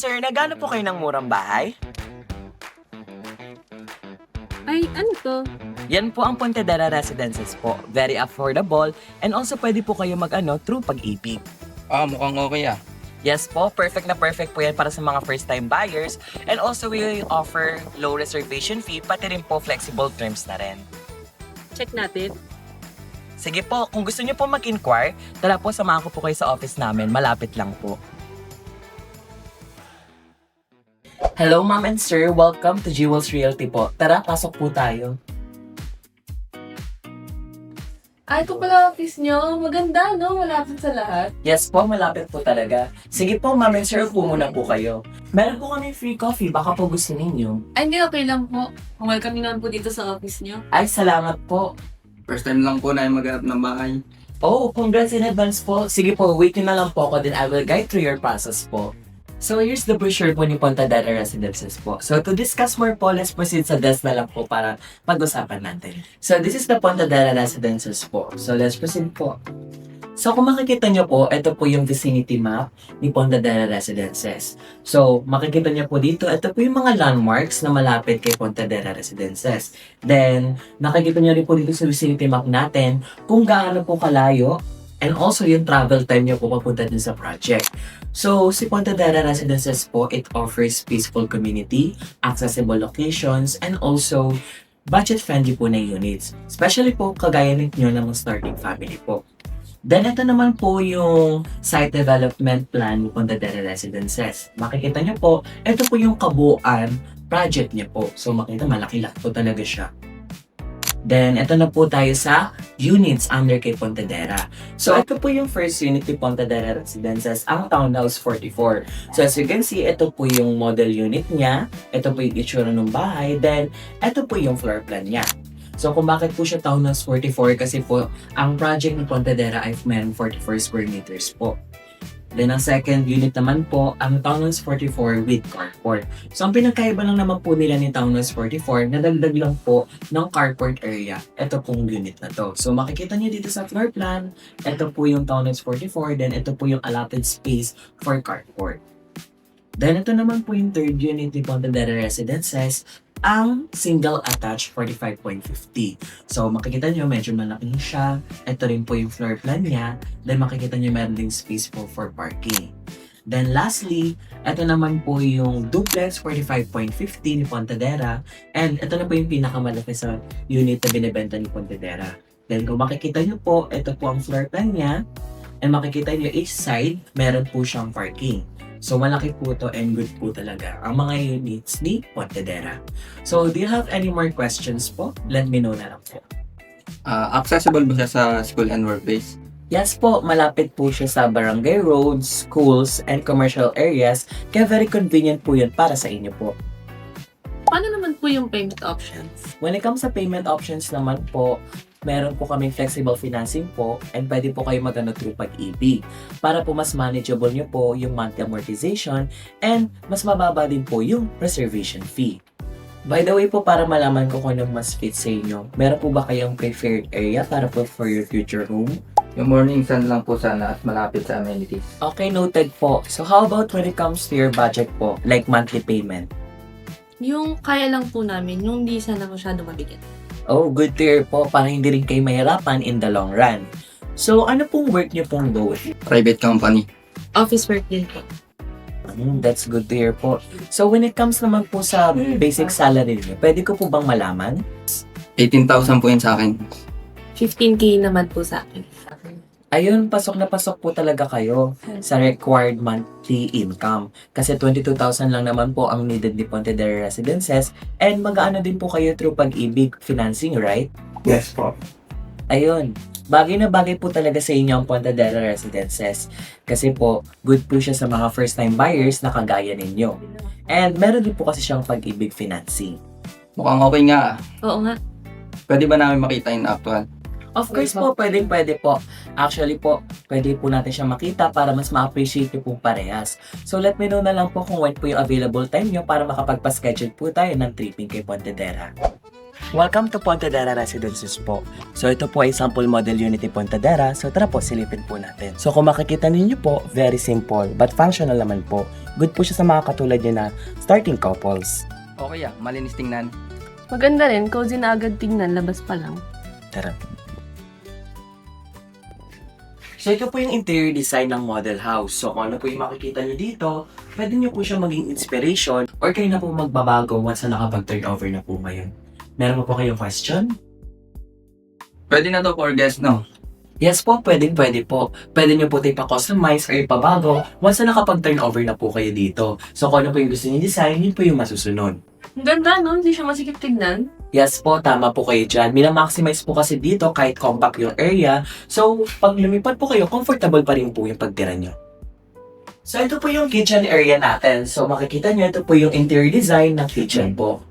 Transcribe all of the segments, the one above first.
sir, nagano po kayo ng murang bahay? Ay, ano to? Yan po ang Pontedera Residences po. Very affordable and also pwede po kayo mag-ano through pag-ibig. Mukhang okay ah. Yes po, perfect na perfect po yan para sa mga first-time buyers. And also we offer low reservation fee, pati rin po flexible terms na rin. Check natin. Sige po, kung gusto niyo po mag-inquire, tara po samahan ko po kayo sa office namin, malapit lang po. Hello ma'am and sir, welcome to Jewels Realty po. Tara, pasok po tayo. Ay, ito pala office nyo. Maganda, no? Malapit sa lahat. Yes po, malapit po talaga. Sige po ma'am and sir, upo muna po kayo. Meron po kami free coffee, baka po gusto ninyo. Ay, hindi, okay lang po. Welcome naman po dito sa office nyo. Ay, salamat po. First time lang po na maghanap ng bahay. Oh, congrats in advance po. Sige po, wait nyo na lang po ako, then I will guide through your process po. So here's the brochure po ni Pontedera Residences po. So to discuss more po, let's proceed sa desk na lang po para pag-usapan natin. So this is the Pontedera Residences po. So let's proceed po. So kung makikita nyo po, ito po yung vicinity map ni Pontedera Residences. So makikita nyo po dito, ito po yung mga landmarks na malapit kay Pontedera Residences. Then nakikita nyo rin po dito sa vicinity map natin kung gaano po kalayo and also yung travel time nyo po papunta din sa project. So, si Pontedera Residences po, it offers peaceful community, accessible locations, and also budget-friendly po na units. Especially po, kagaya ninyo ng starting family po. Then, ito naman po yung site development plan ni Pontedera Residences. Makikita nyo po, ito po yung kabuuan project niya po. So, makita malaki lang po talaga siya. Then, ito na po tayo sa units under kay Pontedera. So, ito po yung first unit ni Pontedera Residences, ang Townhouse 44. So, as you can see, ito po yung model unit niya. Ito po yung itsura ng bahay. Then, ito po yung floor plan niya. So, kung bakit po siya Townhouse 44? Kasi po, ang project ni Pontedera ay meron 44 square meters po. Then, ang second unit naman po, ang Townhouse 44 with carport. So, ang pinagkaiba lang naman po nila ni Townhouse 44, nadagdag lang po ng carport area. Ito pong unit na to. So, makikita niyo dito sa floor plan, ito po yung Townhouse 44, then ito po yung allotted space for carport. Then, ito naman po yung third unit ni Pontedera Residences, ang single attached 45.50. So, makikita nyo, medyo malaki siya. Ito rin po yung floor plan niya. Then, makikita nyo meron ding space po for parking. Then, lastly, ito naman po yung duplex 45.50 ni Pontedera. And ito na po yung pinakamalaki sa unit na binibenta ni Pontedera. Then, kung makikita nyo po, ito po ang floor plan niya. And makikita nyo each side, meron po siyang parking. So, malaki po to and good po talaga ang mga units ni Pontedera. So, do you have any more questions po? Let me know na lang po. Accessible ba siya sa school and workplace? Yes po, malapit po siya sa barangay roads, schools, and commercial areas. Kaya very convenient po yun para sa inyo po. Paano naman po yung payment options? When it comes sa payment options naman po, meron po kaming flexible financing po and pwede po kayo magano through pag-ibig para po mas manageable nyo po yung monthly amortization and mas mababa din po yung reservation fee. By the way po, para malaman ko kung anong mas fit sa inyo, meron po ba kayong preferred area para po for your future home? Yung morning sun lang po sana at malapit sa amenities. Okay, noted po. So how about when it comes to your budget po, like monthly payment? Yung kaya lang po namin, yung di sana masyado mabigat. Oh, good to hear po para hindi rin kayo mahirapan in the long run. So, ano pong work niyo pong goal? Private company. Office work din po. That's good to hear po. So, when it comes naman po sa basic salary niyo, pwede ko po bang malaman? 18,000 po yun sa akin. 15K naman po sa akin. Ayun, pasok na pasok po talaga kayo sa required monthly income. Kasi 22,000 lang naman po ang needed ni Pontedera Residences and mag-aano din po kayo through pag-ibig financing, right? Yes po. Ayun, bagay na bagay po talaga sa inyo ang Pontedera Residences. Kasi po, good po siya sa mga first-time buyers na kagaya ninyo. And meron din po kasi siyang pag-ibig financing. Mukhang okay nga. Oo nga. Pwede ba namin makita yung actual? Of course po, pwede po. Actually po, pwede po natin siya makita para mas ma-appreciate nyo po parehas. So let me know na lang po kung when po yung available time nyo para makapagpa-schedule po tayo ng tripping kay Pontedera. Welcome to Pontedera Residences po. So ito po ay sample model unit ni Pontedera. So tara po, silipin po natin. So kung makikita ninyo po, very simple but functional naman po. Good po siya sa mga katulad niya na starting couples. Okay malinis tingnan. Maganda rin, cozy na agad tingnan, labas pa lang. Tara. So ito po yung interior design ng model house. So kung ano po yung makikita nyo dito, pwede nyo po siya maging inspiration or kayo na po magbabago once na nakapag-turnover na po ngayon. Meron po kayong question? Pwede na to for guest, no? Yes po, pwede po. Pwede nyo po ito ipa-customize or ipabago once na nakapag-turnover na po kayo dito. So kung ano po yung gusto nyo design, yun po yung masusunod. Ang ganda, no? Hindi siya masikip tignan. Yes po, tama po kayo dyan. Minamaximize po kasi dito kahit compact yung area. So, pag lumipad po kayo, comfortable pa rin po yung pagtira nyo. So, ito po yung kitchen area natin. So, makikita nyo, ito po yung interior design ng kitchen po.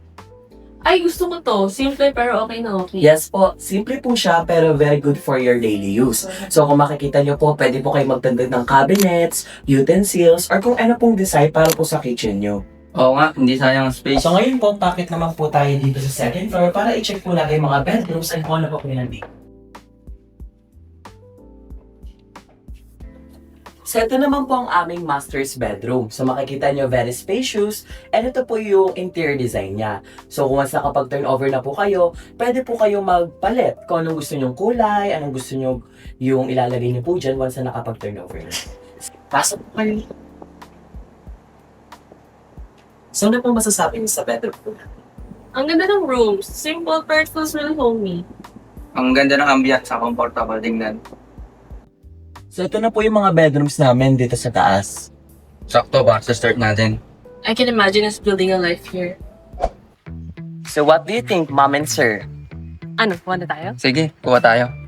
Ay, gusto ko to. Simple pero okay na okay. Yes po, simple po siya pero very good for your daily use. So, kung makikita nyo po, pwede po kayo magtagdag ng cabinets, utensils, or kung ano pong design para po sa kitchen nyo. Oo nga, hindi sayang ang space. So ngayon po, pakit naman po tayo dito sa second floor para i-check po natin yung mga bedrooms and kung ano po nandito. So ito naman po ang aming master's bedroom. So makikita nyo, very spacious. And ito po yung interior design niya. So kung once nakapag-turnover na po kayo, pwede po kayo magpalit kung anong gusto nyong kulay, anong gusto nyo yung ilalagay nyo po dyan once na nakapag-turnover na. Pasok po kayo. So ano pong masasabi niyo sa bedroom po? Ang ganda ng rooms. Simple pero it feels really homey. Ang ganda ng ambiance, sa comfortable tingnan. So ito na po yung mga bedrooms namin dito sa taas. Sakto ba sa start natin? I can imagine us building a life here. So what do you think, mom and sir? Ano, kuha na tayo? Sige, kuha tayo.